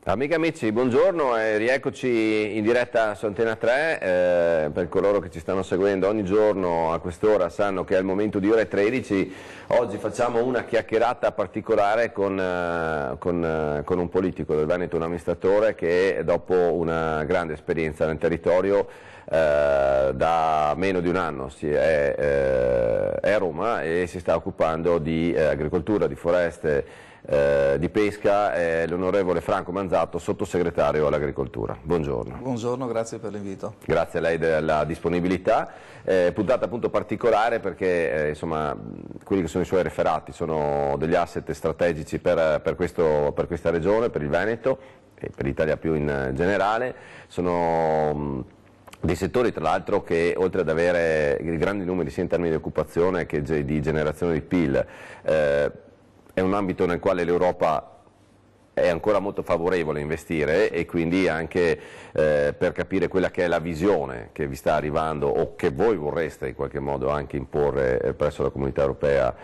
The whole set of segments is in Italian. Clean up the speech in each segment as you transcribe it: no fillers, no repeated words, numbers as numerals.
Amiche e amici, buongiorno e rieccoci in diretta su Antena 3. Per coloro che ci stanno seguendo ogni giorno a quest'ora sanno che è il momento di ore 13. Oggi facciamo una chiacchierata particolare con un politico del Veneto, un amministratore che dopo una grande esperienza nel territorio da meno di un anno è a Roma e si sta occupando di agricoltura, di foreste, di pesca, l'onorevole Franco Manzato, sottosegretario all'agricoltura. Buongiorno. Buongiorno, grazie per l'invito. Grazie a lei della disponibilità. Puntata appunto particolare perché insomma, quelli che sono i suoi referati sono degli asset strategici per questa regione, per il Veneto e per l'Italia più in generale. Sono dei settori tra l'altro che oltre ad avere grandi numeri sia in termini di occupazione che di generazione di PIL, è un ambito nel quale l'Europa è ancora molto favorevole a investire e quindi anche per capire quella che è la visione che vi sta arrivando o che voi vorreste in qualche modo anche imporre presso la Comunità Europea,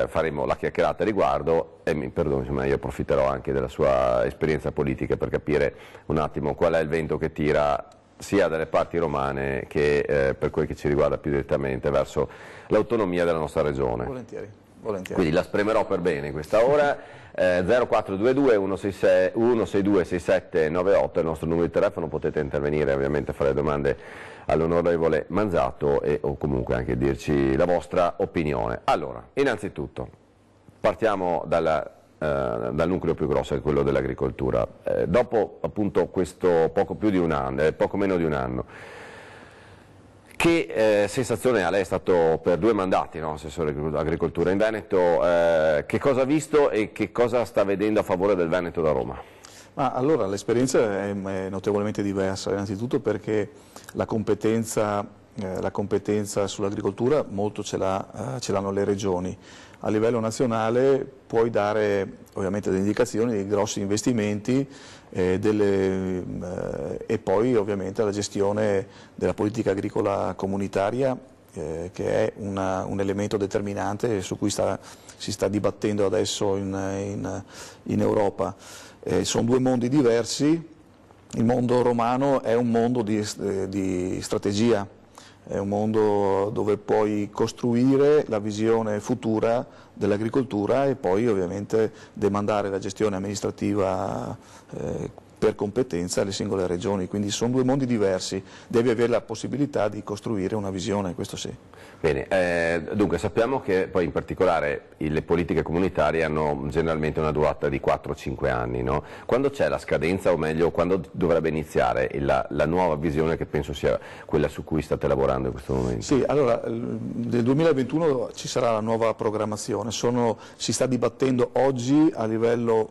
faremo la chiacchierata a riguardo e mi perdoni, insomma, io approfitterò anche della sua esperienza politica per capire un attimo qual è il vento che tira sia dalle parti romane che per quel che ci riguarda più direttamente verso l'autonomia della nostra regione. Volentieri. Quindi la spremerò per bene questa ora. 0422 162 6798 è il nostro numero di telefono, potete intervenire ovviamente a fare domande all'onorevole Manzato o comunque anche dirci la vostra opinione. Allora, innanzitutto partiamo dal nucleo più grosso, che è quello dell'agricoltura. Dopo appunto questo poco meno di un anno, che sensazione ha? Lei è stato per 2 mandati, no? Assessore agricoltura in Veneto, che cosa ha visto e che cosa sta vedendo a favore del Veneto da Roma? Allora l'esperienza è notevolmente diversa, innanzitutto perché la competenza sull'agricoltura molto ce l'hanno le regioni. A livello nazionale puoi dare ovviamente delle indicazioni di grossi investimenti e poi ovviamente la gestione della politica agricola comunitaria che è un elemento determinante su cui si sta dibattendo adesso in Europa. Sono 2 mondi diversi. Il mondo romano è un mondo di strategia, è un mondo dove puoi costruire la visione futura dell'agricoltura e poi ovviamente demandare la gestione amministrativa per competenza alle singole regioni, quindi sono 2 mondi diversi, devi avere la possibilità di costruire una visione, questo sì. Bene, dunque sappiamo che poi in particolare le politiche comunitarie hanno generalmente una durata di 4-5 anni, no? Quando c'è la scadenza, o meglio, quando dovrebbe iniziare la nuova visione che penso sia quella su cui state lavorando in questo momento? Sì, allora nel 2021 ci sarà la nuova programmazione, si sta dibattendo oggi a livello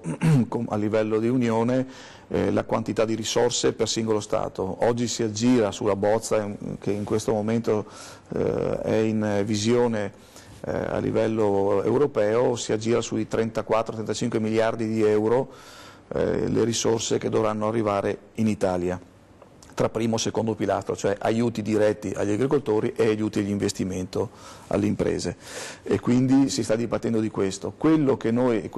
di Unione la quantità di risorse per singolo Stato. Oggi si aggira sulla bozza che in questo momento è in visione a livello europeo, si aggira sui 34-35 miliardi di euro le risorse che dovranno arrivare in Italia tra primo e secondo pilastro, cioè aiuti diretti agli agricoltori e aiuti agli investimenti alle imprese. E quindi si sta dibattendo di questo. Quello che noi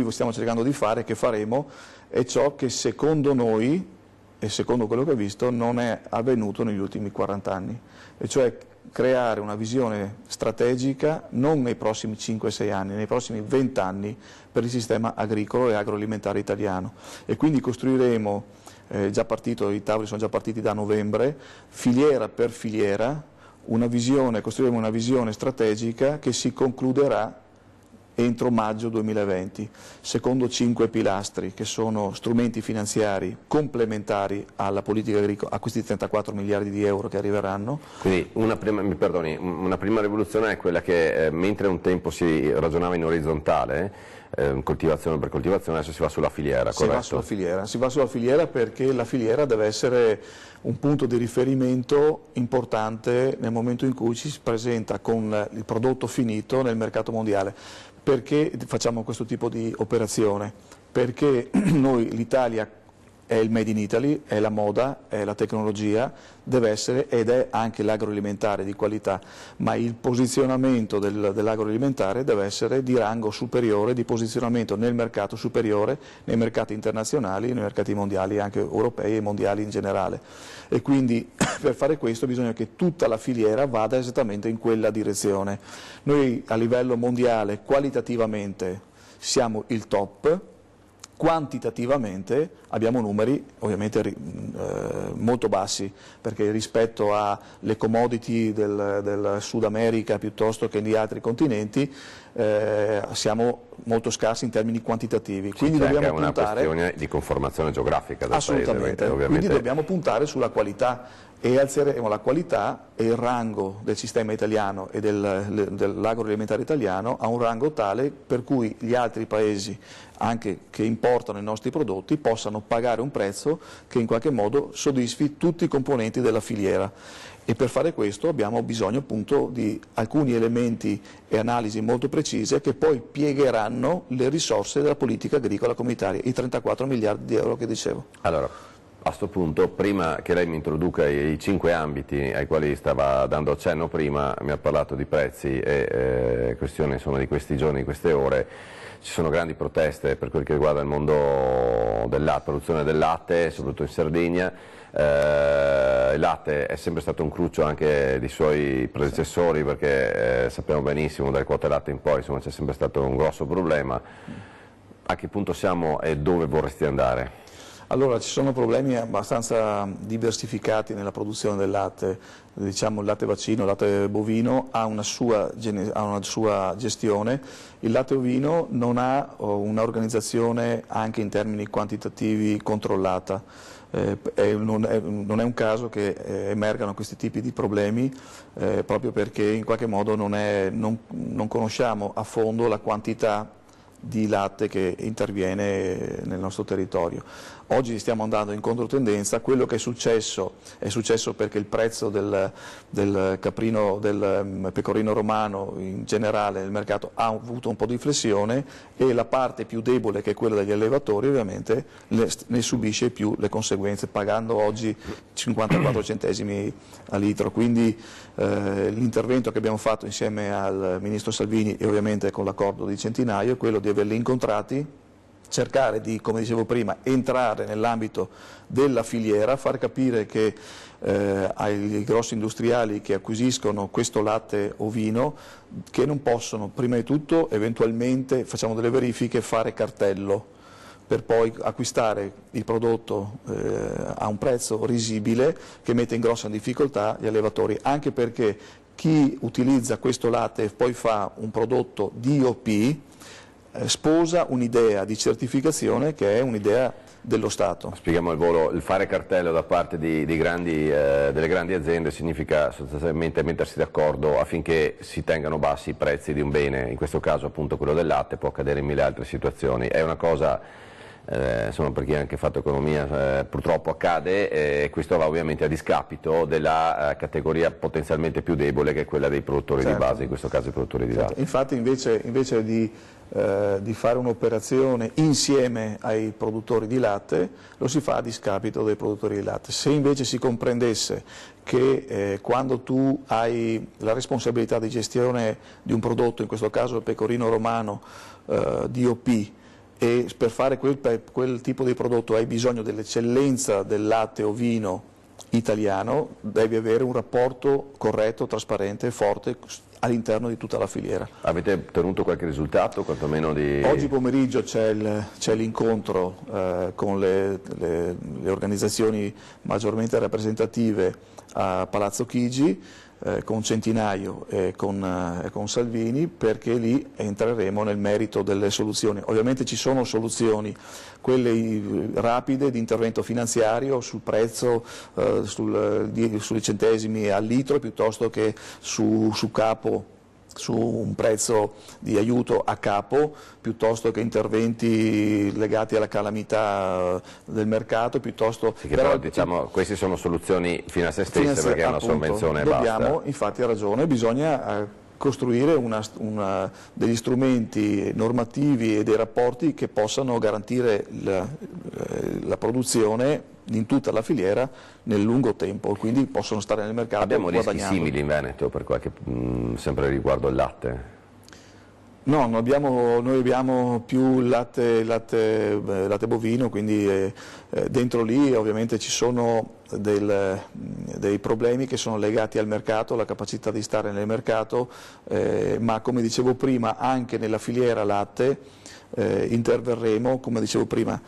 stiamo cercando di fare, che faremo, è ciò che secondo noi, e secondo quello che ho visto, non è avvenuto negli ultimi 40 anni, e cioè creare una visione strategica non nei prossimi 5-6 anni, nei prossimi 20 anni per il sistema agricolo e agroalimentare italiano. E quindi costruiremo, i tavoli sono già partiti da novembre, filiera per filiera, costruiremo una visione strategica che si concluderà entro maggio 2020, secondo 5 pilastri che sono strumenti finanziari complementari alla politica agricola, a questi 34 miliardi di euro che arriveranno. Quindi una prima rivoluzione è quella che mentre un tempo si ragionava in orizzontale, coltivazione per coltivazione, adesso si va sulla filiera, corretto? Si va sulla filiera perché la filiera deve essere un punto di riferimento importante nel momento in cui ci si presenta con il prodotto finito nel mercato mondiale. Perché facciamo questo tipo di operazione? Perché l'Italia è il Made in Italy, è la moda, è la tecnologia, deve essere ed è anche l'agroalimentare di qualità, ma il posizionamento dell'agroalimentare deve essere di rango superiore, di posizionamento nel mercato superiore, nei mercati internazionali, nei mercati mondiali, anche europei e mondiali in generale. E quindi per fare questo bisogna che tutta la filiera vada esattamente in quella direzione. Noi a livello mondiale qualitativamente siamo il top, quantitativamente abbiamo numeri ovviamente molto bassi, perché rispetto alle commodity del Sud America piuttosto che di altri continenti siamo molto scarsi in termini quantitativi. Sì, quindi c'è dobbiamo anche puntare... una questione di conformazione geografica del Assolutamente, paese, ovviamente. Quindi dobbiamo puntare sulla qualità e alzeremo la qualità e il rango del sistema italiano e dell'agroalimentare italiano a un rango tale per cui gli altri paesi anche che importano i nostri prodotti possano pagare un prezzo che in qualche modo soddisfi tutti i componenti della filiera. E per fare questo abbiamo bisogno appunto di alcuni elementi e analisi molto precise che poi piegheranno le risorse della politica agricola comunitaria, i 34 miliardi di euro che dicevo. Allora, a questo punto, prima che lei mi introduca i 5 ambiti ai quali stava dando accenno prima, mi ha parlato di prezzi e questioni insomma, di questi giorni, di queste ore. Ci sono grandi proteste per quel che riguarda il mondo della produzione del latte, soprattutto in Sardegna. Il latte è sempre stato un cruccio anche dei suoi predecessori, perché sappiamo benissimo dalle quote latte in poi c'è sempre stato un grosso problema. A che punto siamo e dove vorresti andare? Allora, ci sono problemi abbastanza diversificati nella produzione del latte. Diciamo il latte vaccino, il latte bovino ha una sua gestione, il latte ovino non ha un'organizzazione anche in termini quantitativi controllata. Non è un caso che emergano questi tipi di problemi proprio perché in qualche modo non conosciamo a fondo la quantità di latte che interviene nel nostro territorio. Oggi stiamo andando in controtendenza, quello che è successo perché il prezzo del pecorino romano in generale nel mercato ha avuto un po' di flessione e la parte più debole, che è quella degli allevatori, ovviamente ne subisce più le conseguenze, pagando oggi 54 centesimi a litro. Quindi l'intervento che abbiamo fatto insieme al Ministro Salvini e ovviamente con l'accordo di Centinaio è quello di averli incontrati, cercare di, come dicevo prima, entrare nell'ambito della filiera, far capire che ai grossi industriali che acquisiscono questo latte ovino che non possono, prima di tutto, eventualmente, facciamo delle verifiche, fare cartello per poi acquistare il prodotto a un prezzo risibile che mette in grossa difficoltà gli allevatori, anche perché chi utilizza questo latte e poi fa un prodotto DOP sposa un'idea di certificazione che è un'idea dello Stato. Spieghiamo al volo, il fare cartello da parte delle grandi aziende significa sostanzialmente mettersi d'accordo affinché si tengano bassi i prezzi di un bene, in questo caso appunto quello del latte, può accadere in mille altre situazioni. È una cosa, insomma, per chi ha anche fatto economia purtroppo accade, e questo va ovviamente a discapito della categoria potenzialmente più debole, che è quella dei produttori di base, in questo caso i produttori di latte. Infatti invece di fare un'operazione insieme ai produttori di latte, lo si fa a discapito dei produttori di latte. Se invece si comprendesse che quando tu hai la responsabilità di gestione di un prodotto, in questo caso il pecorino romano DOP, e per fare quel tipo di prodotto hai bisogno dell'eccellenza del latte ovino italiano, devi avere un rapporto corretto, trasparente e forte all'interno di tutta la filiera. Avete ottenuto qualche risultato, quantomeno di... Oggi pomeriggio c'è l'incontro con le organizzazioni maggiormente rappresentative a Palazzo Chigi, con Centinaio e con Salvini, perché lì entreremo nel merito delle soluzioni. Ovviamente ci sono soluzioni, quelle rapide di intervento finanziario sul prezzo, sui centesimi al litro, piuttosto che su un prezzo di aiuto a capo, piuttosto che interventi legati alla calamità del mercato, piuttosto... Sì, però diciamo, queste sono soluzioni fino a se stesse, perché è una sovvenzione e basta. Infatti ha ragione, bisogna costruire degli strumenti normativi e dei rapporti che possano garantire la produzione in tutta la filiera nel lungo tempo, quindi possono stare nel mercato guadagnando. Abbiamo rischi simili in Veneto sempre riguardo il latte? No, noi abbiamo più latte bovino, quindi dentro lì ovviamente ci sono dei problemi che sono legati al mercato, alla capacità di stare nel mercato, ma come dicevo prima anche nella filiera latte interverremo, come dicevo prima,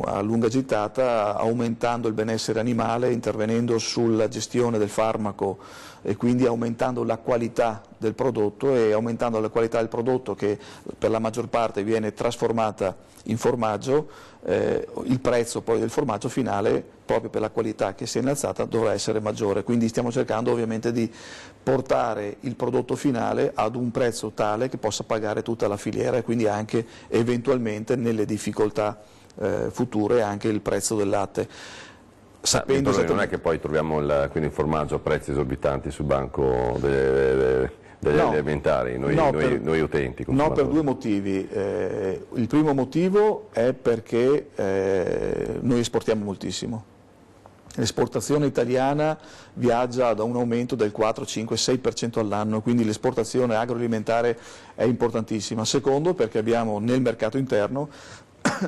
a lunga gittata, aumentando il benessere animale, intervenendo sulla gestione del farmaco e quindi aumentando la qualità del prodotto, e aumentando la qualità del prodotto, che per la maggior parte viene trasformata in formaggio, il prezzo poi del formaggio finale, proprio per la qualità che si è innalzata, dovrà essere maggiore. Quindi stiamo cercando ovviamente di portare il prodotto finale ad un prezzo tale che possa pagare tutta la filiera, e quindi anche eventualmente nelle difficoltà future anche il prezzo del latte. Non è che poi troviamo quindi il formaggio a prezzi esorbitanti sul banco degli alimentari, noi utenti. No, per due motivi. Il primo motivo è perché noi esportiamo moltissimo. L'esportazione italiana viaggia da un aumento del 4, 5, 6% all'anno, quindi l'esportazione agroalimentare è importantissima. Secondo, perché abbiamo nel mercato interno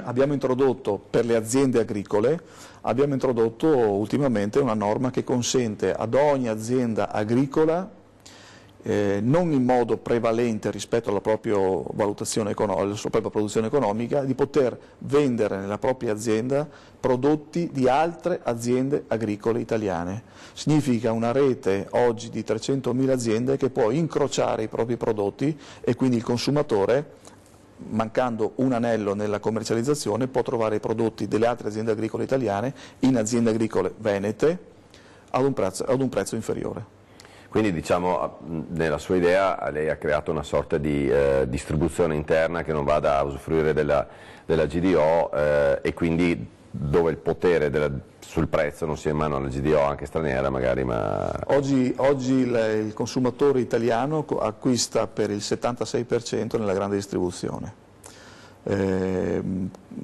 abbiamo introdotto per le aziende agricole, abbiamo introdotto ultimamente una norma che consente ad ogni azienda agricola, non in modo prevalente rispetto alla propria valutazione alla sua propria produzione economica, di poter vendere nella propria azienda prodotti di altre aziende agricole italiane. Significa una rete oggi di 300.000 aziende che può incrociare i propri prodotti, e quindi il consumatore, mancando un anello nella commercializzazione, può trovare i prodotti delle altre aziende agricole italiane in aziende agricole venete ad un prezzo inferiore. Quindi diciamo, nella sua idea lei ha creato una sorta di distribuzione interna che non vada a usufruire della GDO, e quindi dove il potere sul prezzo non sia in mano alla GDO anche straniera magari, ma... Oggi il consumatore italiano acquista per il 76% nella grande distribuzione.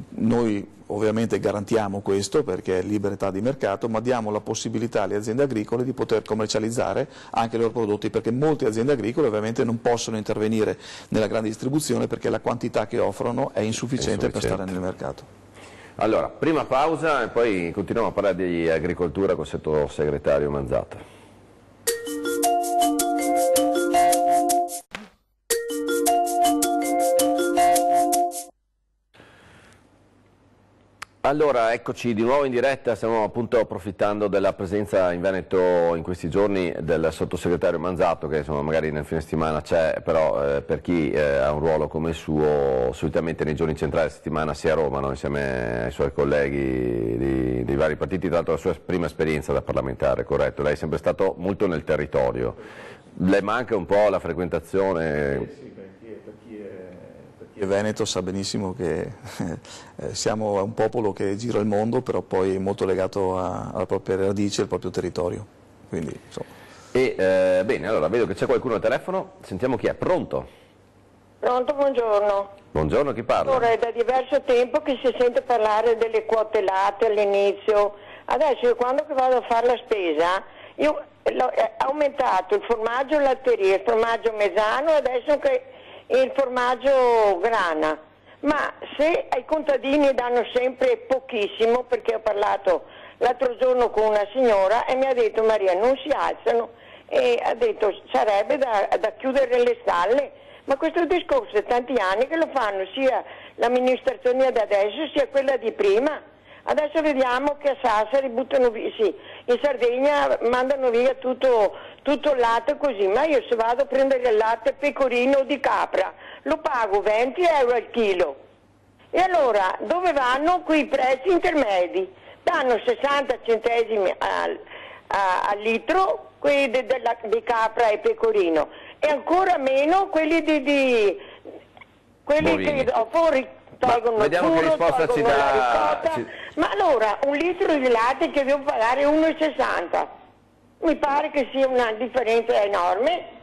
Noi ovviamente garantiamo questo perché è libertà di mercato, ma diamo la possibilità alle aziende agricole di poter commercializzare anche i loro prodotti, perché molte aziende agricole ovviamente non possono intervenire nella grande distribuzione perché la quantità che offrono è insufficiente per stare nel mercato. Allora, prima pausa e poi continuiamo a parlare di agricoltura con il sottosegretario Manzato. Allora, eccoci di nuovo in diretta, stiamo appunto approfittando della presenza in Veneto in questi giorni del sottosegretario Manzato, che insomma magari nel fine settimana c'è, però per chi ha un ruolo come il suo, solitamente nei giorni centrali della settimana si è a Roma, no? Insieme ai suoi colleghi dei vari partiti, tra l'altro la sua prima esperienza da parlamentare, corretto? Lei è sempre stato molto nel territorio, le manca un po' la frequentazione? Sì, Veneto sa benissimo che siamo un popolo che gira il mondo, però poi è molto legato alla propria radice, al proprio territorio. Quindi, bene, allora vedo che c'è qualcuno al telefono, sentiamo chi è. Pronto? Pronto, buongiorno. Buongiorno, chi parla? Ora è da diverso tempo che si sente parlare delle quote latte all'inizio. Adesso io quando vado a fare la spesa, io ho aumentato il formaggio latteria, il formaggio mesano, adesso che il formaggio grana, ma se ai contadini danno sempre pochissimo, perché ho parlato l'altro giorno con una signora e mi ha detto Maria non si alzano, e ha detto sarebbe da chiudere le stalle, ma questo discorso è tanti anni che lo fanno sia l'amministrazione di adesso sia quella di prima. Adesso vediamo che a Sassari buttano via, sì, in Sardegna mandano via tutto il latte così, ma io se vado a prendere il latte pecorino di capra lo pago 20 euro al chilo. E allora dove vanno quei prezzi intermedi? Danno 60 centesimi al litro quelli di capra e pecorino, e ancora meno quelli quelli che dopo tolgono il burro, tolgono la ricotta. Ma allora un litro di latte che devo pagare 1,60, mi pare che sia una differenza enorme.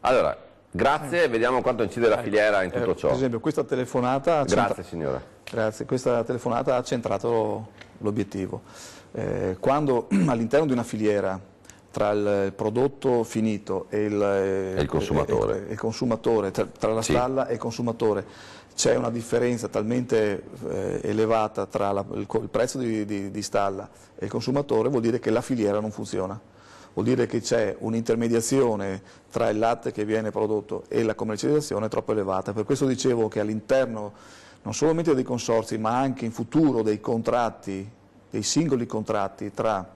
Allora, grazie, vediamo quanto incide la filiera in tutto ciò. Per esempio questa telefonata... Grazie signora. Grazie, questa telefonata ha centrato l'obiettivo. Quando all'interno di una filiera tra il prodotto finito e il consumatore, tra la stalla e il consumatore, c'è una differenza talmente elevata tra il prezzo di stalla e il consumatore, vuol dire che la filiera non funziona. Vuol dire che c'è un'intermediazione tra il latte che viene prodotto e la commercializzazione troppo elevata. Per questo dicevo che all'interno non solamente dei consorzi, ma anche in futuro dei contratti, dei singoli contratti tra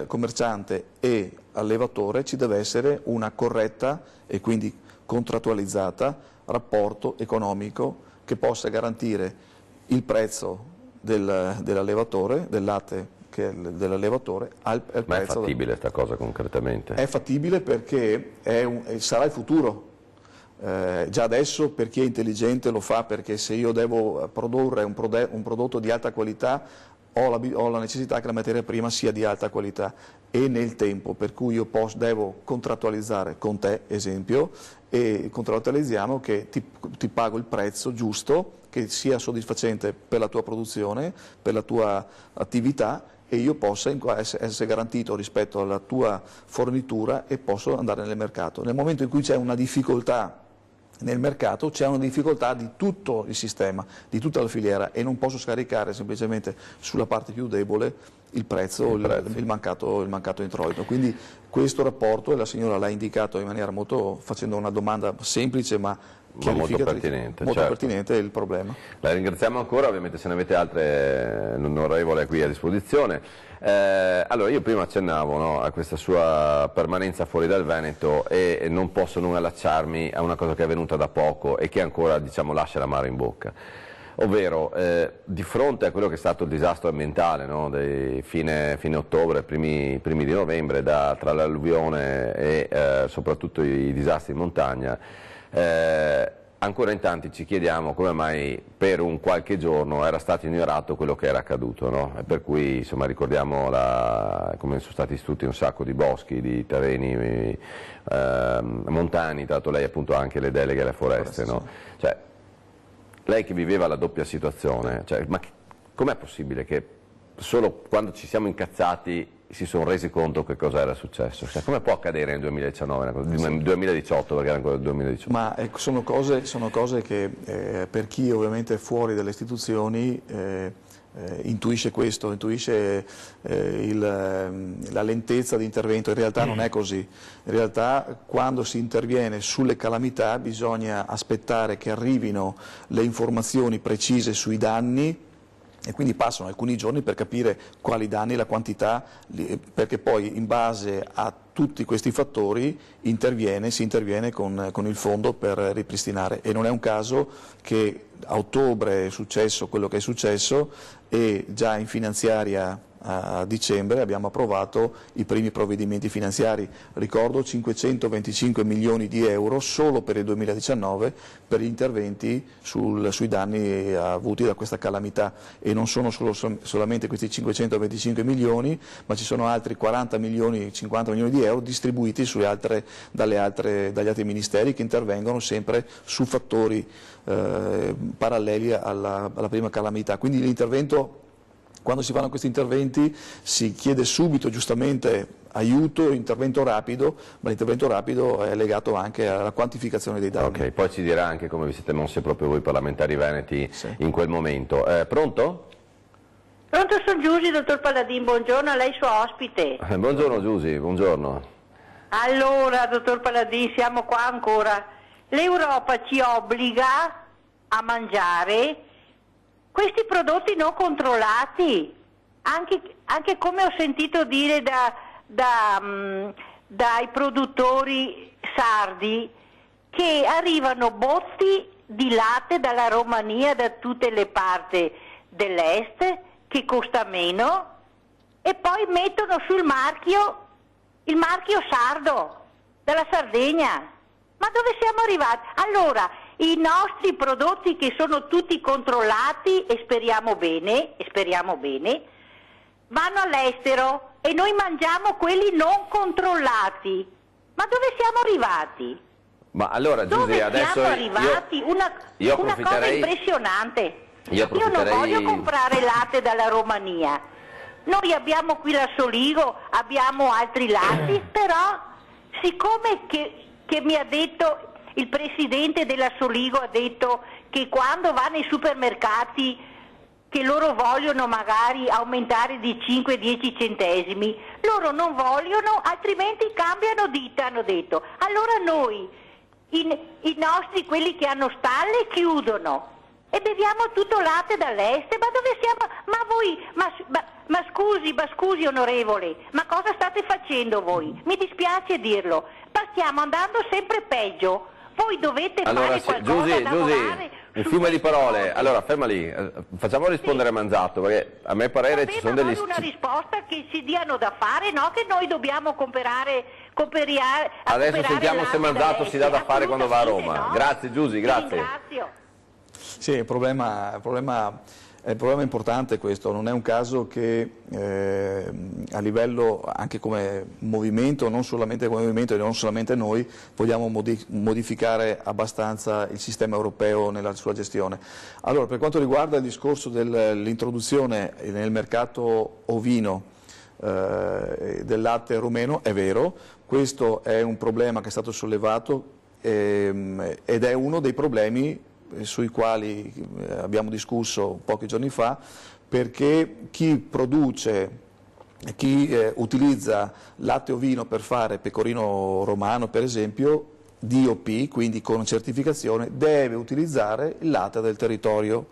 commerciante e allevatore, ci deve essere una corretta e quindi contrattualizzata rapporto economico che possa garantire il prezzo dell'allevatore, del latte dell'allevatore al prezzo. Ma è fattibile questa cosa concretamente? È fattibile perché sarà il futuro. Già adesso per chi è intelligente lo fa, perché se io devo produrre un prodotto di alta qualità ho la necessità che la materia prima sia di alta qualità e nel tempo, per cui io devo contrattualizzare con te, esempio, e contrattualizziamo che ti pago il prezzo giusto, che sia soddisfacente per la tua produzione, per la tua attività, e io possa essere garantito rispetto alla tua fornitura e posso andare nel mercato. Nel momento in cui c'è una difficoltà nel mercato, c'è una difficoltà di tutto il sistema, di tutta la filiera, e non posso scaricare semplicemente sulla parte più debole il prezzo, il mancato introito. Quindi questo rapporto, e la signora l'ha indicato in maniera facendo una domanda semplice ma molto pertinente, pertinente il problema. La ringraziamo ancora, ovviamente se ne avete altre l'onorevole è qui a disposizione. Allora io prima accennavo a questa sua permanenza fuori dal Veneto e non posso non allacciarmi a una cosa che è avvenuta da poco e che ancora lascia l'amaro in bocca. Ovvero, di fronte a quello che è stato il disastro ambientale di fine ottobre, primi di novembre, tra l'alluvione e soprattutto i disastri in montagna, ancora in tanti ci chiediamo come mai per un qualche giorno era stato ignorato quello che era accaduto, e per cui ricordiamo come sono stati distrutti un sacco di boschi, di terreni montani, tra l'altro lei appunto ha anche le deleghe alle foreste, Cioè, lei che viveva la doppia situazione, ma com'è possibile che solo quando ci siamo incazzati si sono resi conto che cosa era successo? Come può accadere nel 2019, nel 2018, perché era ancora il 2018? Ma sono cose che per chi ovviamente è fuori dalle istituzioni intuisce questo, intuisce la lentezza di intervento. In realtà non è così. In realtà quando si interviene sulle calamità bisogna aspettare che arrivino le informazioni precise sui danni, e quindi passano alcuni giorni per capire quali danni, la quantità, perché poi in base a tutti questi fattori si interviene con il fondo per ripristinare. E non è un caso che a ottobre è successo quello che è successo e già in finanziaria a dicembre abbiamo approvato i primi provvedimenti finanziari. Ricordo 525 milioni di euro solo per il 2019 per gli interventi sui danni avuti da questa calamità, e non sono solamente questi 525 milioni, ma ci sono altri 40 milioni, 50 milioni di euro distribuiti dagli altri ministeri che intervengono sempre su fattori paralleli alla prima calamità. Quindi l'intervento, quando si fanno questi interventi si chiede subito giustamente aiuto, intervento rapido, ma l'intervento rapido è legato anche alla quantificazione dei danni. Ok, poi ci dirà anche come vi siete mossi proprio voi parlamentari veneti in quel momento. Pronto? Pronto, sono Giusy, dottor Palladin, buongiorno, a lei suo ospite. Buongiorno Giusy, buongiorno. Allora, dottor Palladin, siamo qua ancora. L'Europa ci obbliga a mangiare questi prodotti non controllati, anche come ho sentito dire dai produttori sardi, che arrivano botti di latte dalla Romania, da tutte le parti dell'est, che costa meno, e poi mettono sul il marchio sardo, della Sardegna. Ma dove siamo arrivati? Allora, i nostri prodotti, che sono tutti controllati e speriamo bene, vanno all'estero e noi mangiamo quelli non controllati. Ma dove siamo arrivati? Ma allora Giusy, Dove adesso siamo arrivati? Una cosa impressionante. Io non voglio comprare latte dalla Romania. Noi abbiamo qui la Soligo, abbiamo altri latti, però siccome che mi ha detto il presidente della Soligo, ha detto che quando va nei supermercati che loro vogliono magari aumentare di 5-10 centesimi, loro non vogliono, altrimenti cambiano ditta, hanno detto. Allora noi, i nostri, quelli che hanno stalle, chiudono e beviamo tutto latte dall'est. Ma dove siamo? Ma voi, ma scusi onorevole, ma cosa state facendo voi? Mi dispiace dirlo, ma stiamo andando sempre peggio. Voi dovete fare qualcosa, lavorare. Un fiume di parole. Allora, ferma lì, facciamo rispondere Manzato, perché a me parere ci sono degli... una risposta che si diano da fare, no che noi dobbiamo cooperare. Adesso sentiamo se Manzato si dà da fare quando va a Roma. No? Grazie Giusy, grazie. Ringrazio. Sì, il problema importante questo, non è un caso che a livello anche come movimento, non solamente come movimento e non solamente noi, vogliamo modificare abbastanza il sistema europeo nella sua gestione. Allora, per quanto riguarda il discorso dell'introduzione nel mercato ovino del latte rumeno, è vero, questo è un problema che è stato sollevato ed è uno dei problemi sui quali abbiamo discusso pochi giorni fa, perché chi utilizza latte ovino per fare pecorino romano per esempio, DOP, quindi con certificazione, deve utilizzare il latte del territorio.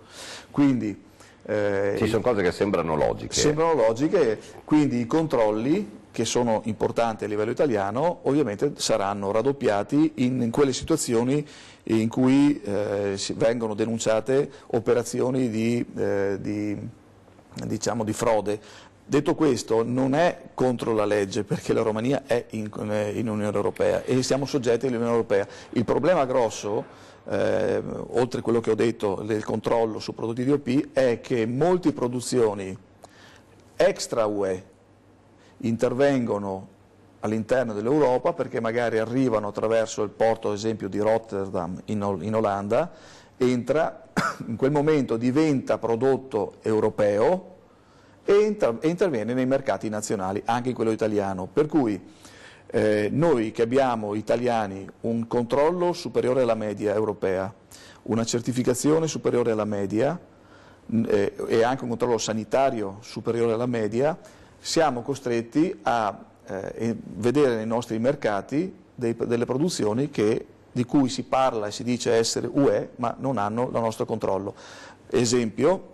Quindi, ci sono cose che sembrano logiche. Sembrano logiche, quindi i controlli che sono importanti a livello italiano ovviamente saranno raddoppiati in quelle situazioni in cui vengono denunciate operazioni di frode. Detto questo, non è contro la legge, perché la Romania è in Unione Europea e siamo soggetti all'Unione Europea. Il problema grosso, oltre a quello che ho detto del controllo su prodotti DOP, è che molte produzioni extra UE intervengono all'interno dell'Europa perché magari arrivano attraverso il porto, ad esempio, di Rotterdam in Olanda, entra, in quel momento diventa prodotto europeo e interviene nei mercati nazionali, anche in quello italiano. Per cui noi che abbiamo italiani un controllo superiore alla media europea, una certificazione superiore alla media e anche un controllo sanitario superiore alla media, siamo costretti a vedere nei nostri mercati delle produzioni di cui si parla e si dice essere UE, ma non hanno il nostro controllo. Esempio,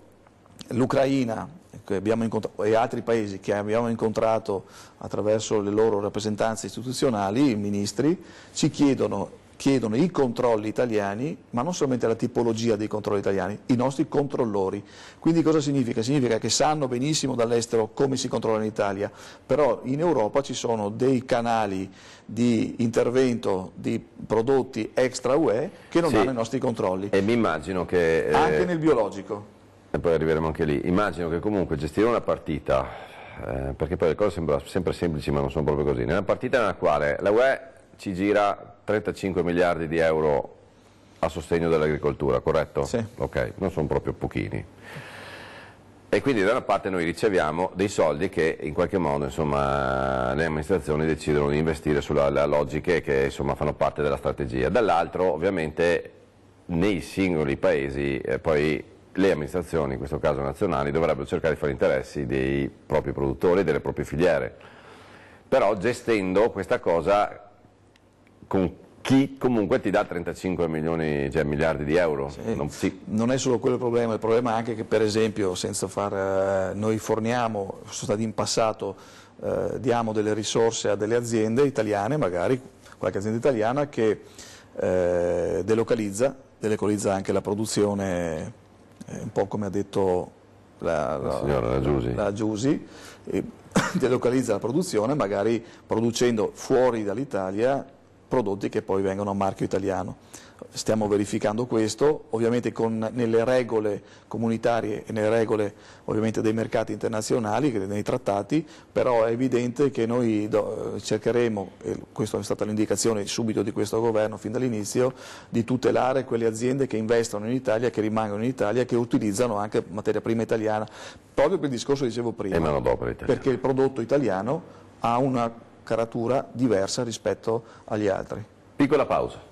l'Ucraina e altri paesi che abbiamo incontrato attraverso le loro rappresentanze istituzionali, i ministri, ci chiedono i controlli italiani, ma non solamente la tipologia dei controlli italiani, i nostri controllori. Quindi cosa significa? Significa che sanno benissimo dall'estero come si controlla in Italia, però in Europa ci sono dei canali di intervento di prodotti extra UE che non hanno i nostri controlli. E mi immagino che... Anche nel biologico. E poi arriveremo anche lì. Immagino che comunque gestire una partita, perché poi le cose sembrano sempre semplici ma non sono proprio così, nella partita nella quale la UE ci gira 35 miliardi di euro a sostegno dell'agricoltura, corretto? Sì. Ok, non sono proprio pochini. E quindi da una parte noi riceviamo dei soldi che in qualche modo insomma, le amministrazioni decidono di investire sulle logiche che insomma, fanno parte della strategia. Dall'altro ovviamente nei singoli paesi poi le amministrazioni, in questo caso nazionali, dovrebbero cercare di fare interessi dei propri produttori e delle proprie filiere. Però gestendo questa cosa con chi comunque ti dà 35 miliardi di euro. Sì. Non è solo quello il problema è anche che per esempio noi forniamo, sono stati in passato, diamo delle risorse a delle aziende italiane, magari qualche azienda italiana che delocalizza anche la produzione, un po' come ha detto la Giusy, delocalizza la produzione, magari producendo fuori dall'Italia prodotti che poi vengono a marchio italiano. Stiamo verificando questo, ovviamente nelle regole comunitarie e nelle regole ovviamente dei mercati internazionali, nei trattati, però è evidente che noi cercheremo, e questa è stata l'indicazione subito di questo governo fin dall'inizio, di tutelare quelle aziende che investono in Italia, che rimangono in Italia, che utilizzano anche materia prima italiana, proprio per il discorso che dicevo prima, perché il prodotto italiano ha una caratura diversa rispetto agli altri. Piccola pausa.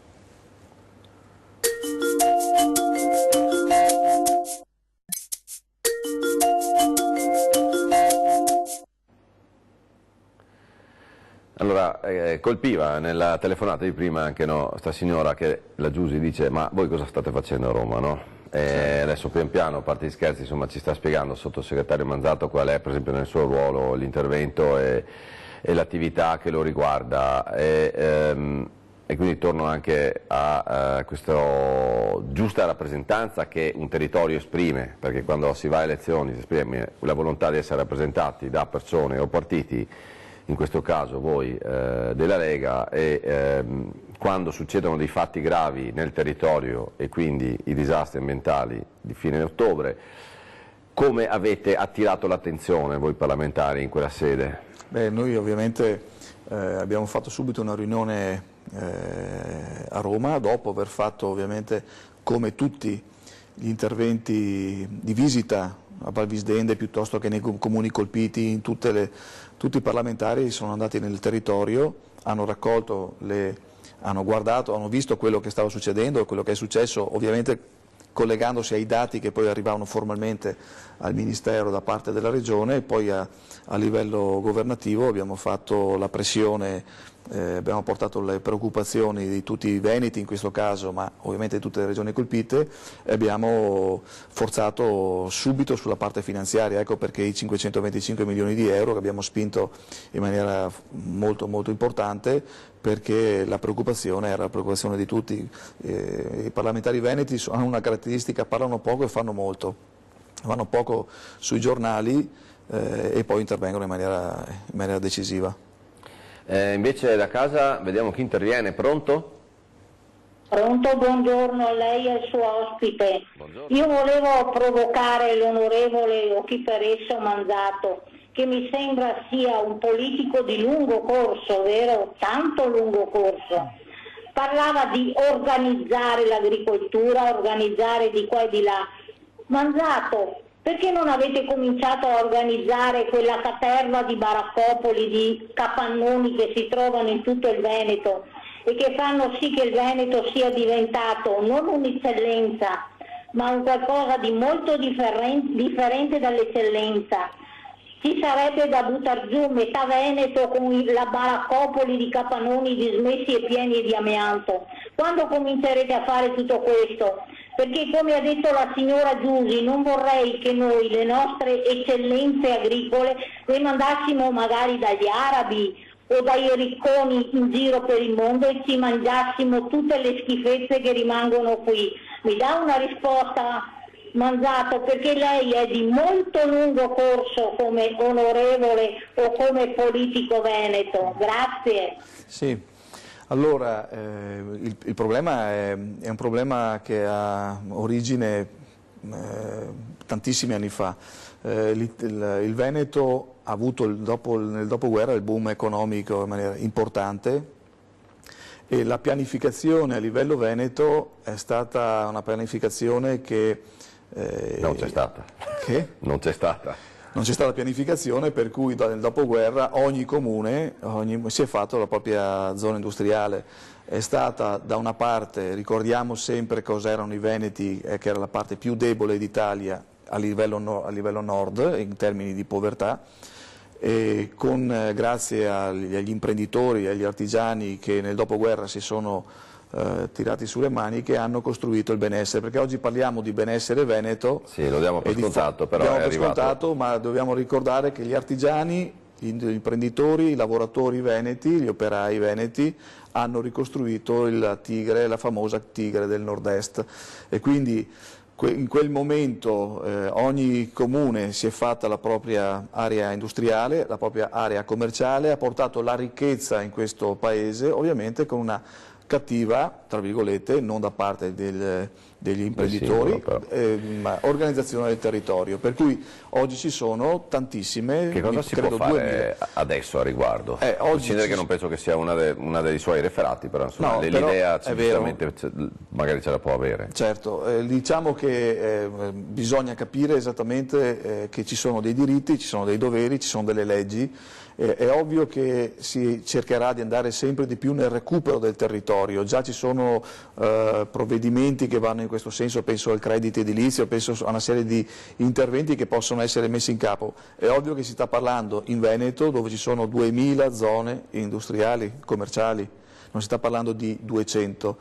Allora, colpiva nella telefonata di prima anche sta signora che la Giusi dice: ma voi cosa state facendo a Roma, no? Adesso pian piano, a parte gli scherzi, insomma, ci sta spiegando il sottosegretario Manzato qual è per esempio nel suo ruolo l'intervento e l'attività che lo riguarda, e quindi torno anche a questa giusta rappresentanza che un territorio esprime, perché quando si va a elezioni si esprime la volontà di essere rappresentati da persone o partiti, in questo caso voi della Lega, e quando succedono dei fatti gravi nel territorio e quindi i disastri ambientali di fine ottobre, come avete attirato l'attenzione voi parlamentari in quella sede? Beh, noi ovviamente abbiamo fatto subito una riunione a Roma, dopo aver fatto ovviamente come tutti gli interventi di visita a Valvisdende piuttosto che nei comuni colpiti, tutti i parlamentari sono andati nel territorio, hanno raccolto, hanno guardato, hanno visto quello che stava succedendo, quello che è successo, ovviamente collegandosi ai dati che poi arrivavano formalmente al Ministero da parte della Regione, e poi a livello governativo abbiamo fatto la pressione, abbiamo portato le preoccupazioni di tutti i veneti in questo caso, ma ovviamente di tutte le regioni colpite, e abbiamo forzato subito sulla parte finanziaria, ecco perché i 525 milioni di euro che abbiamo spinto in maniera molto molto importante, perché la preoccupazione era la preoccupazione di tutti. I parlamentari veneti hanno una caratteristica: parlano poco e fanno molto, vanno poco sui giornali e poi intervengono in maniera decisiva. Invece da casa vediamo chi interviene. Pronto? Pronto, buongiorno a lei e al suo ospite. Buongiorno. Io volevo provocare l'onorevole o chi per esso Manzato, che mi sembra sia un politico di lungo corso, vero? Tanto lungo corso. Parlava di organizzare l'agricoltura, organizzare di qua e di là. Manzato, perché non avete cominciato a organizzare quella caterva di baraccopoli, di capannoni che si trovano in tutto il Veneto e che fanno sì che il Veneto sia diventato non un'eccellenza, ma un qualcosa di molto differente dall'eccellenza? Ci sarebbe da buttare giù metà Veneto con la baraccopoli di capannoni dismessi e pieni di amianto. Quando comincerete a fare tutto questo? Perché, come ha detto la signora Giusi, non vorrei che noi le nostre eccellenze agricole le mandassimo magari dagli arabi o dai ricconi in giro per il mondo e ci mangiassimo tutte le schifezze che rimangono qui. Mi dà una risposta, Manzato, perché lei è di molto lungo corso come onorevole o come politico veneto. Grazie. Sì. Allora, il problema è un problema che ha origine tantissimi anni fa. Il Veneto ha avuto nel dopoguerra il boom economico in maniera importante, e la pianificazione a livello veneto è stata una pianificazione che... non c'è stata. Che? Non c'è stata. Non c'è stata pianificazione, per cui nel dopoguerra ogni comune si è fatto la propria zona industriale. È stata da una parte, ricordiamo sempre cosa erano i veneti, che era la parte più debole d'Italia a livello nord in termini di povertà, e grazie agli imprenditori e agli artigiani che nel dopoguerra si sono tirati sulle maniche, hanno costruito il benessere, perché oggi parliamo di benessere veneto. Sì, lo diamo per scontato, però è arrivato. Scontato, ma dobbiamo ricordare che gli artigiani, gli imprenditori, i lavoratori veneti, gli operai veneti hanno ricostruito il Tigre, la famosa Tigre del nord-est, e quindi In quel momento ogni comune si è fatta la propria area industriale, la propria area commerciale, ha portato la ricchezza in questo paese, ovviamente con una cattiva, tra virgolette, non da parte degli imprenditori, ma organizzazione del territorio. Per cui oggi ci sono tantissime... Che cosa si può fare adesso a riguardo? Considera che non penso che sia una dei suoi referati, però insomma no, l'idea sicuramente magari ce la può avere. Certo, diciamo che bisogna capire esattamente che ci sono dei diritti, ci sono dei doveri, ci sono delle leggi. È ovvio che si cercherà di andare sempre di più nel recupero del territorio, già ci sono provvedimenti che vanno in questo senso, penso al credito edilizio, penso a una serie di interventi che possono essere messi in capo. È ovvio che si sta parlando in Veneto dove ci sono 2000 zone industriali, commerciali, non si sta parlando di 200,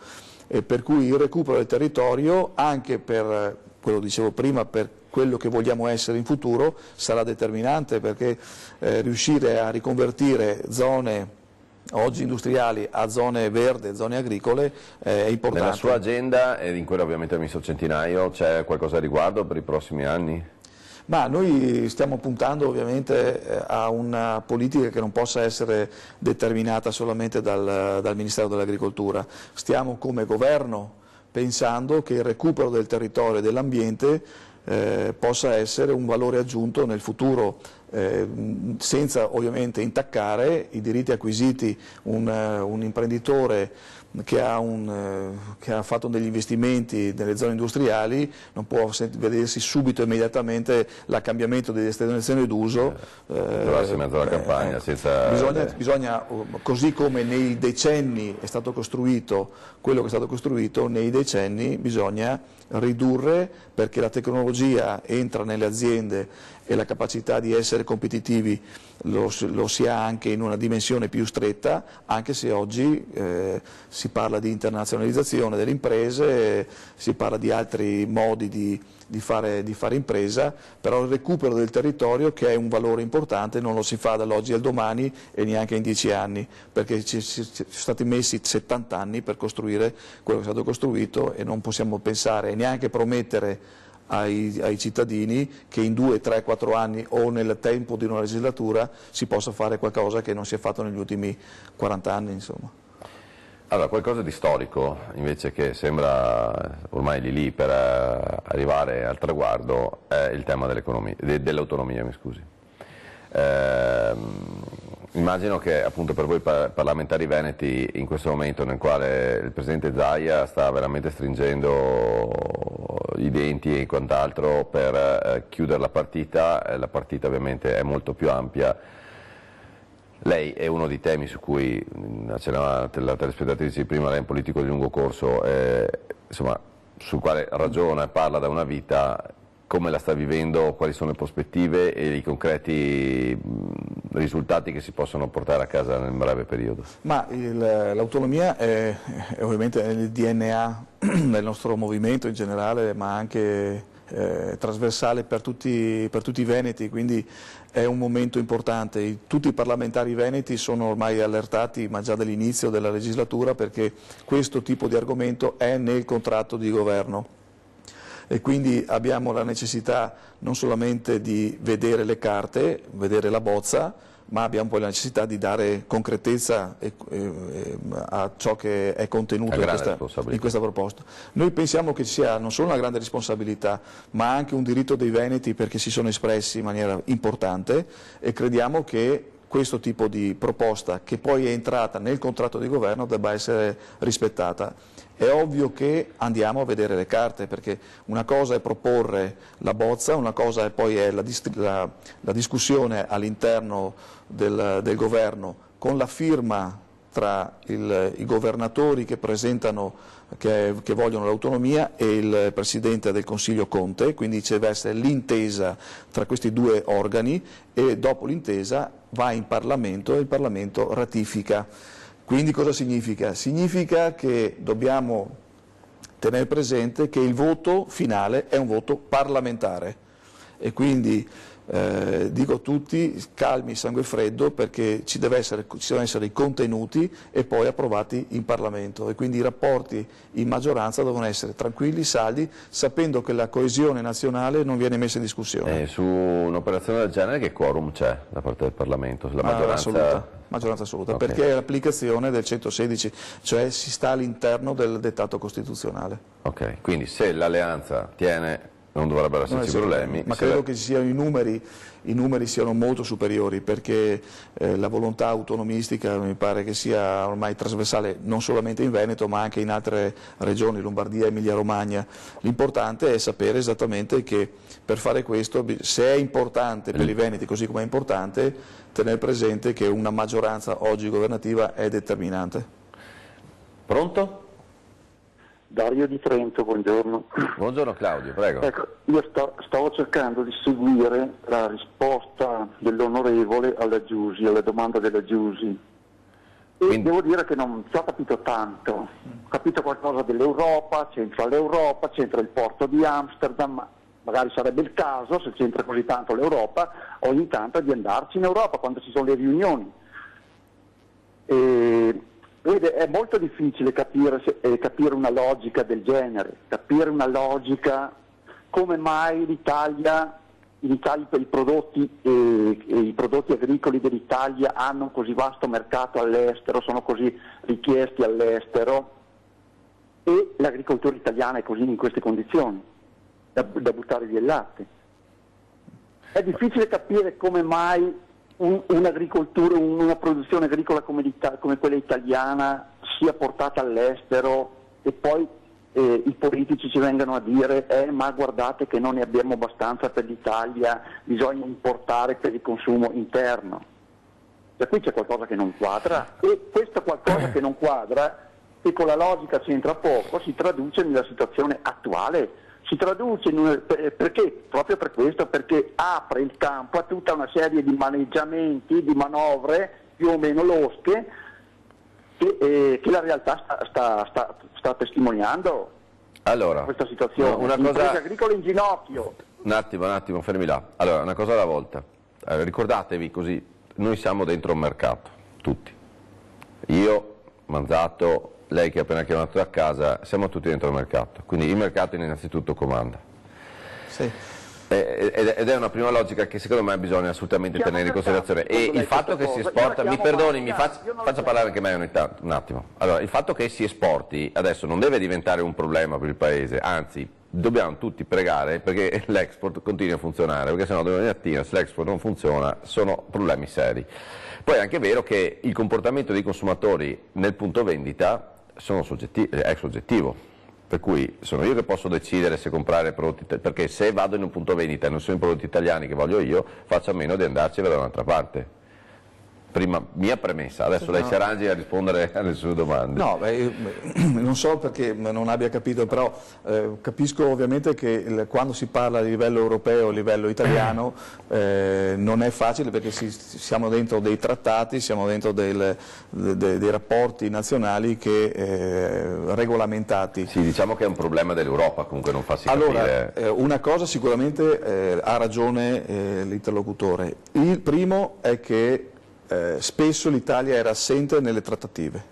per cui il recupero del territorio anche per, quello dicevo prima, per quello che vogliamo essere in futuro sarà determinante, perché riuscire a riconvertire zone oggi industriali a zone verdi, zone agricole è importante. Nella sua agenda e in quella ovviamente del Ministro Centinaio c'è qualcosa a riguardo per i prossimi anni? Ma noi stiamo puntando ovviamente a una politica che non possa essere determinata solamente dal Ministero dell'Agricoltura. Stiamo come governo pensando che il recupero del territorio e dell'ambiente possa essere un valore aggiunto nel futuro, senza ovviamente intaccare i diritti acquisiti. Un imprenditore che ha fatto degli investimenti nelle zone industriali non può vedersi subito immediatamente il cambiamento di destinazione d'uso. Trovarsi in mezzo alla campagna senza... Bisogna, così come nei decenni è stato costruito quello che è stato costruito, nei decenni bisogna ridurre, perché la tecnologia entra nelle aziende e la capacità di essere competitivi lo si ha anche in una dimensione più stretta, anche se oggi si parla di internazionalizzazione delle imprese, si parla di altri modi di fare impresa, però il recupero del territorio, che è un valore importante, non lo si fa dall'oggi al domani e neanche in 10 anni, perché ci sono stati messi 70 anni per costruire quello che è stato costruito e non possiamo pensare e neanche promettere ai cittadini che in 2, 3, 4 anni o nel tempo di una legislatura si possa fare qualcosa che non si è fatto negli ultimi 40 anni, insomma. Allora, qualcosa di storico invece che sembra ormai lì per arrivare al traguardo è il tema dell'autonomia, mi scusi. Immagino che appunto per voi parlamentari veneti, in questo momento nel quale il Presidente Zaia sta veramente stringendo i denti e quant'altro per chiudere la partita ovviamente è molto più ampia. Lei è uno dei temi su cui, c'era la telespettatrice di prima, lei è un politico di lungo corso, insomma, sul quale ragiona e parla da una vita. Come la sta vivendo, quali sono le prospettive e i concreti risultati che si possono portare a casa nel breve periodo? Ma l'autonomia è ovviamente nel DNA del nostro movimento in generale, ma anche trasversale per tutti i veneti, quindi è un momento importante. Tutti i parlamentari veneti sono ormai allertati, ma già dall'inizio della legislatura, perché questo tipo di argomento è nel contratto di governo. E quindi abbiamo la necessità non solamente di vedere le carte, vedere la bozza, ma abbiamo poi la necessità di dare concretezza a ciò che è contenuto in questa proposta. Noi pensiamo che sia non solo una grande responsabilità, ma anche un diritto dei veneti, perché si sono espressi in maniera importante, e crediamo che questo tipo di proposta, che poi è entrata nel contratto di governo, debba essere rispettata. È ovvio che andiamo a vedere le carte, perché una cosa è proporre la bozza, una cosa è poi la discussione all'interno del governo con la firma tra i governatori che presentano, che vogliono l'autonomia, e il Presidente del Consiglio Conte, quindi ci deve essere l'intesa tra questi due organi e dopo l'intesa va in Parlamento e il Parlamento ratifica. Quindi cosa significa? Significa che dobbiamo tenere presente che il voto finale è un voto parlamentare e quindi dico a tutti, calmi, sangue freddo, perché ci devono essere i contenuti e poi approvati in Parlamento, e quindi i rapporti in maggioranza devono essere tranquilli, saldi, sapendo che la coesione nazionale non viene messa in discussione. Su un'operazione del genere che quorum c'è da parte del Parlamento? La maggioranza... Maggioranza assoluta, Okay. perché è l'applicazione del 116, cioè si sta all'interno del dettato costituzionale. Ok, quindi se l'alleanza tiene non dovrebbero esserci problemi. Ma credo che siano i numeri siano molto superiori, perché la volontà autonomistica mi pare che sia ormai trasversale non solamente in Veneto ma anche in altre regioni, Lombardia, Emilia Romagna. L'importante è sapere esattamente che per fare questo, se è importante per i veneti così come è importante, tenere presente che una maggioranza oggi governativa è determinante. Pronto? Dario di Trento, buongiorno. Buongiorno Claudio, prego. Ecco, io stavo cercando di seguire la risposta dell'onorevole alla Giusi, alla domanda della Giusi. E Quindi... devo dire che non ci ho capito tanto. Ho capito qualcosa dell'Europa, c'entra l'Europa, c'entra il porto di Amsterdam, ma magari sarebbe il caso, se c'entra così tanto l'Europa, ogni tanto di andarci in Europa quando ci sono le riunioni. Vede, è molto difficile capire una logica del genere, capire una logica come mai in Italia i prodotti agricoli dell'Italia hanno un così vasto mercato all'estero, sono così richiesti all'estero, e l'agricoltura italiana è così in queste condizioni, da buttare via il latte. È difficile capire come mai un'agricoltura, una produzione agricola come quella italiana sia portata all'estero e poi i politici ci vengano a dire ma guardate che non ne abbiamo abbastanza per l'Italia, bisogna importare per il consumo interno. Cioè, qui c'è qualcosa che non quadra, e questo qualcosa che non quadra, che con la logica c'entra poco, si traduce nella situazione attuale. Si traduce perché? Proprio per questo, perché apre il campo a tutta una serie di maneggiamenti, di manovre più o meno losche che la realtà sta testimoniando. Allora, questa situazione. una cosa... Imprese agricole in ginocchio. Un attimo, fermi là. Allora, una cosa alla volta. Ricordatevi così, noi siamo dentro un mercato, tutti. Io, Manzato, lei che ha appena chiamato da casa, siamo tutti dentro il mercato, quindi il mercato innanzitutto comanda. Sì. Ed è una prima logica che secondo me bisogna assolutamente tenere in considerazione. E il fatto che si esporta, mi perdoni, mi faccia parlare anche me un attimo. Allora, il fatto che si esporti adesso non deve diventare un problema per il Paese, anzi dobbiamo tutti pregare perché l'export continui a funzionare, perché sennò domani mattina se l'export non funziona sono problemi seri. Poi è anche vero che il comportamento dei consumatori nel punto vendita è soggettivo, per cui sono io che posso decidere se comprare prodotti, perché se vado in un punto vendita e non sono i prodotti italiani che voglio io, faccio a meno di andarci e vado da un'altra parte. Prima, mia premessa, adesso lei si arrangi a rispondere alle sue domande. No, non so perché non abbia capito, però capisco ovviamente che quando si parla di livello europeo, a livello italiano, non è facile perché siamo dentro dei trattati, siamo dentro dei rapporti nazionali regolamentati. Sì, diciamo che è un problema dell'Europa, comunque non farsi capire. Allora, una cosa sicuramente ha ragione l'interlocutore. Il primo è che spesso l'Italia era assente nelle trattative,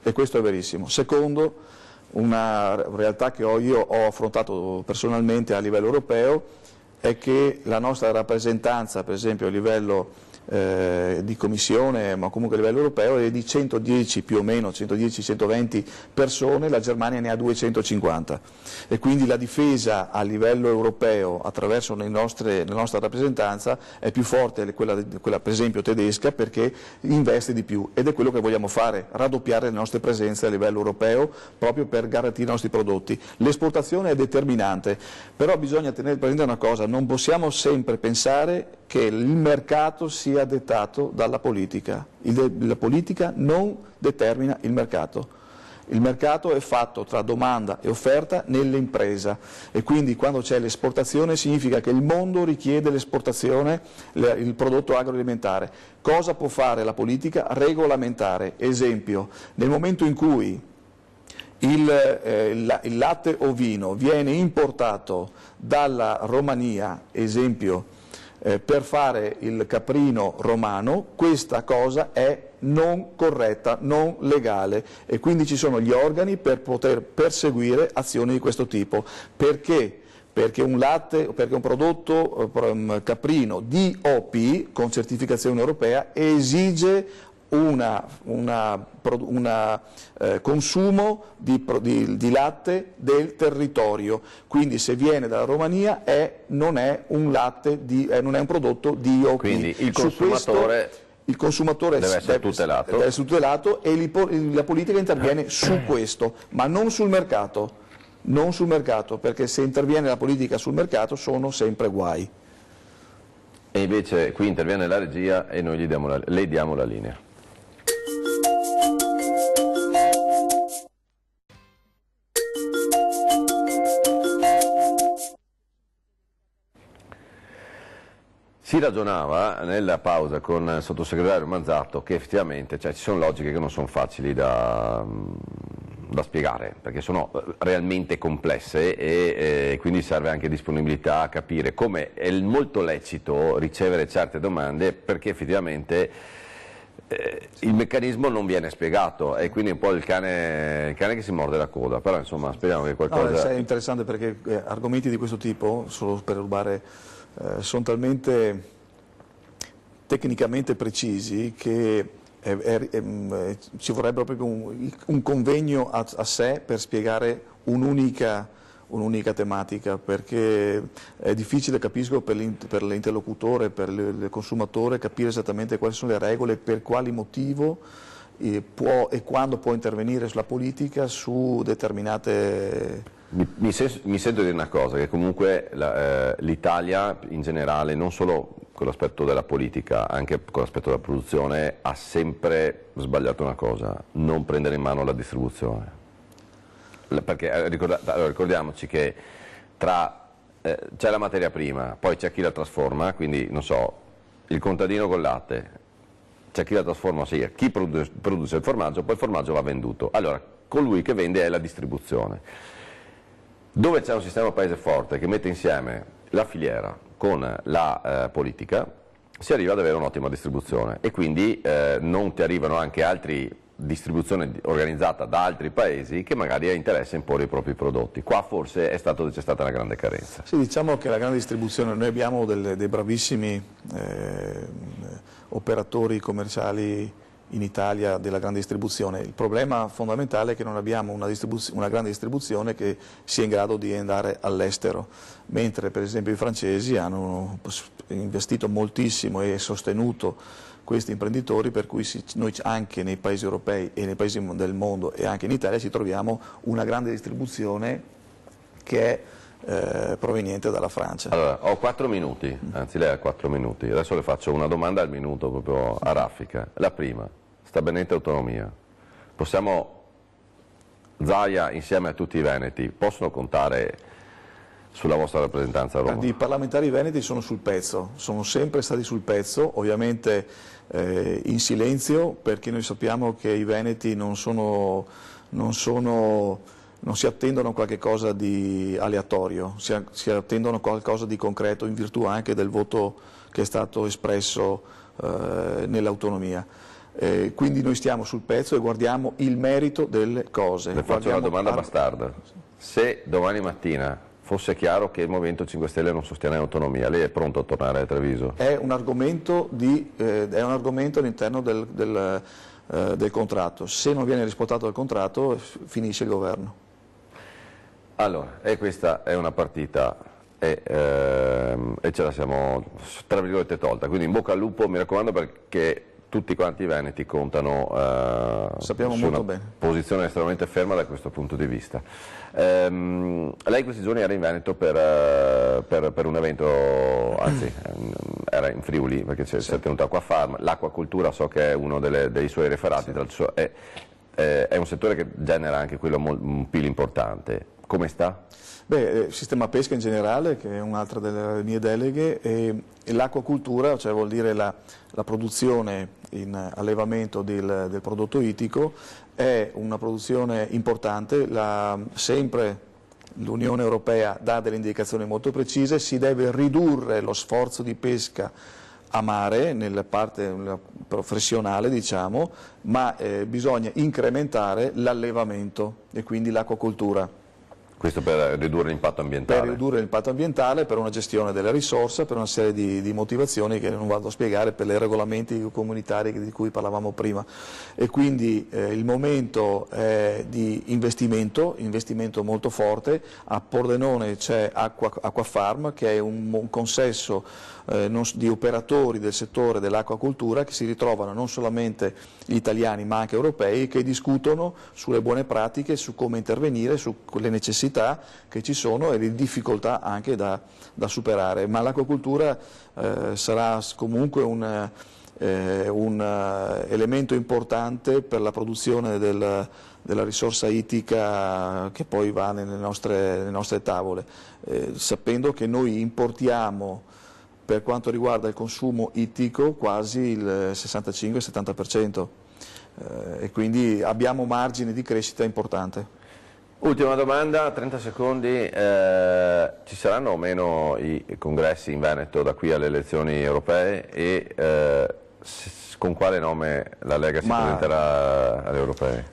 e questo è verissimo. Secondo, una realtà che io ho affrontato personalmente a livello europeo è che la nostra rappresentanza, per esempio a livello di commissione, ma comunque a livello europeo, è di 110 più o meno, 110-120 persone, la Germania ne ha 250, e quindi la difesa a livello europeo attraverso la nostra rappresentanza è più forte quella per esempio tedesca, perché investe di più, ed è quello che vogliamo fare, raddoppiare le nostre presenze a livello europeo proprio per garantire i nostri prodotti. L'esportazione è determinante, però bisogna tenere presente una cosa: non possiamo sempre pensare che il mercato sia dettato dalla politica. La politica non determina il mercato. Il mercato è fatto tra domanda e offerta nell'impresa, e quindi quando c'è l'esportazione significa che il mondo richiede l'esportazione, il prodotto agroalimentare. Cosa può fare la politica? Regolamentare. Esempio, nel momento in cui il latte ovino viene importato dalla Romania, esempio, per fare il caprino romano. Questa cosa è non corretta, non legale, e quindi ci sono gli organi per poter perseguire azioni di questo tipo. Perché? Perché un prodotto caprino DOP con certificazione europea esige un consumo di latte del territorio, quindi se viene dalla Romania non è un prodotto DOP. Quindi il consumatore deve essere tutelato e la politica interviene su questo, ma non sul mercato. Non sul mercato, perché se interviene la politica sul mercato sono sempre guai. E invece qui interviene la regia e noi le diamo la linea. Si ragionava nella pausa con il sottosegretario Manzato che effettivamente ci sono logiche che non sono facili da spiegare, perché sono realmente complesse e quindi serve anche disponibilità a capire come è molto lecito ricevere certe domande, perché effettivamente il meccanismo non viene spiegato e quindi è un po' il cane che si morde la coda, però insomma speriamo che qualcosa... No, è interessante perché argomenti di questo tipo, solo per rubare, sono talmente tecnicamente precisi che ci vorrebbe proprio un convegno a sé per spiegare un'unica tematica, perché è difficile, capisco, per l'interlocutore, per il consumatore, capire esattamente quali sono le regole, per quali motivo può e quando può intervenire sulla politica su determinate... Mi sento dire una cosa, che comunque l'Italia in generale, non solo con l'aspetto della politica, anche con l'aspetto della produzione, ha sempre sbagliato una cosa: non prendere in mano la distribuzione. Perché ricordiamoci che c'è la materia prima, poi c'è chi la trasforma, quindi non so, il contadino col latte, c'è chi la trasforma, chi produce il formaggio, poi il formaggio va venduto. Allora, colui che vende è la distribuzione. Dove c'è un sistema paese forte che mette insieme la filiera con la politica, si arriva ad avere un'ottima distribuzione e quindi non ti arrivano anche altre distribuzione organizzata da altri paesi che magari ha interesse a imporre i propri prodotti. Qua forse c'è stata una grande carenza. Sì, diciamo che la grande distribuzione, noi abbiamo dei bravissimi operatori commerciali in Italia della grande distribuzione. Il problema fondamentale è che non abbiamo una grande distribuzione che sia in grado di andare all'estero, mentre per esempio i francesi hanno investito moltissimo e sostenuto questi imprenditori, per cui noi anche nei paesi europei e nei paesi del mondo e anche in Italia ci troviamo una grande distribuzione che è proveniente dalla Francia. Allora, ho 4 minuti, anzi lei ha 4 minuti, adesso le faccio una domanda al minuto proprio a raffica. La prima, sta benente autonomia. Zaia insieme a tutti i veneti, possono contare sulla vostra rappresentanza a Roma? I parlamentari veneti sono sul pezzo, sono sempre stati sul pezzo, ovviamente in silenzio, perché noi sappiamo che i veneti non si attendono qualche cosa di aleatorio, si attendono qualcosa di concreto in virtù anche del voto che è stato espresso nell'autonomia. Quindi noi stiamo sul pezzo e guardiamo il merito delle cose. Le faccio una domanda bastarda. Se domani mattina fosse chiaro che il Movimento 5 Stelle non sostiene l'autonomia, lei è pronto a tornare a Treviso? È un argomento all'interno del contratto. Se non viene rispettato il contratto, finisce il governo. Allora, e questa è una partita e ce la siamo, tra virgolette, tolta. Quindi in bocca al lupo, mi raccomando, perché tutti quanti i veneti contano Sappiamo su molto una bene. Posizione estremamente ferma da questo punto di vista. Lei questi giorni era in Veneto per un evento, anzi era in Friuli, perché si è tenuto Acquafarm. L'acquacoltura so che è uno dei suoi referati, è un settore che genera anche quello un PIL importante. Come sta? Beh, sistema pesca in generale, che è un'altra delle mie deleghe, e l'acquacultura, cioè vuol dire la produzione in allevamento del prodotto ittico, è una produzione importante, sempre L'Unione Europea dà delle indicazioni molto precise, si deve ridurre lo sforzo di pesca a mare, nella parte professionale diciamo, ma bisogna incrementare l'allevamento e quindi l'acquacoltura. Questo per ridurre l'impatto ambientale? Per ridurre l'impatto ambientale, per una gestione delle risorse, per una serie di motivazioni che non vado a spiegare, per i regolamenti comunitari di cui parlavamo prima. E quindi il momento è di investimento molto forte. A Pordenone c'è Acquafarm, che è un consesso di operatori del settore dell'acquacoltura che si ritrovano non solamente gli italiani ma anche europei, che discutono sulle buone pratiche, su come intervenire, sulle necessità che ci sono e le difficoltà anche da superare. Ma l'acquacoltura sarà comunque un elemento importante per la produzione della risorsa ittica che poi va nelle nostre tavole, sapendo che noi importiamo per quanto riguarda il consumo ittico quasi il 65-70%, e quindi abbiamo margini di crescita importante. Ultima domanda, 30 secondi, ci saranno o meno i congressi in Veneto da qui alle elezioni europee e con quale nome la Lega si presenterà alle europee?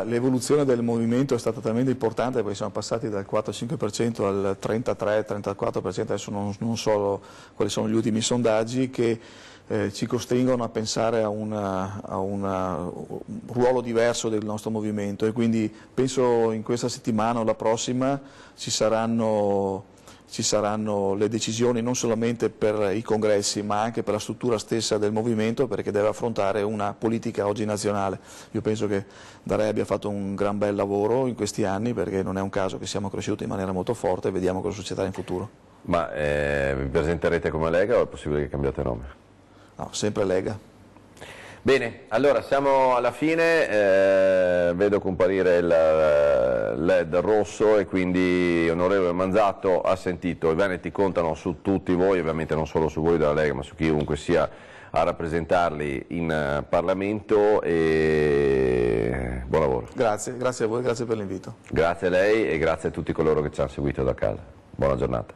L'evoluzione del movimento è stata talmente importante perché siamo passati dal 4-5% al 33-34%, adesso non so quali sono gli ultimi sondaggi, che ci costringono a pensare a un ruolo diverso del nostro movimento, e quindi penso in questa settimana o la prossima ci saranno le decisioni non solamente per i congressi ma anche per la struttura stessa del movimento, perché deve affrontare una politica oggi nazionale. Io penso che Darei abbia fatto un gran bel lavoro in questi anni, perché non è un caso che siamo cresciuti in maniera molto forte, e vediamo cosa succederà in futuro. Ma vi presenterete come Lega o è possibile che cambiate nome? No, sempre Lega. Bene, allora siamo alla fine, vedo comparire il LED rosso e quindi onorevole Manzato ha sentito, i veneti contano su tutti voi, ovviamente non solo su voi della Lega ma su chiunque sia a rappresentarli in Parlamento, e buon lavoro. Grazie a voi, grazie per l'invito. Grazie a lei e grazie a tutti coloro che ci hanno seguito da casa. Buona giornata.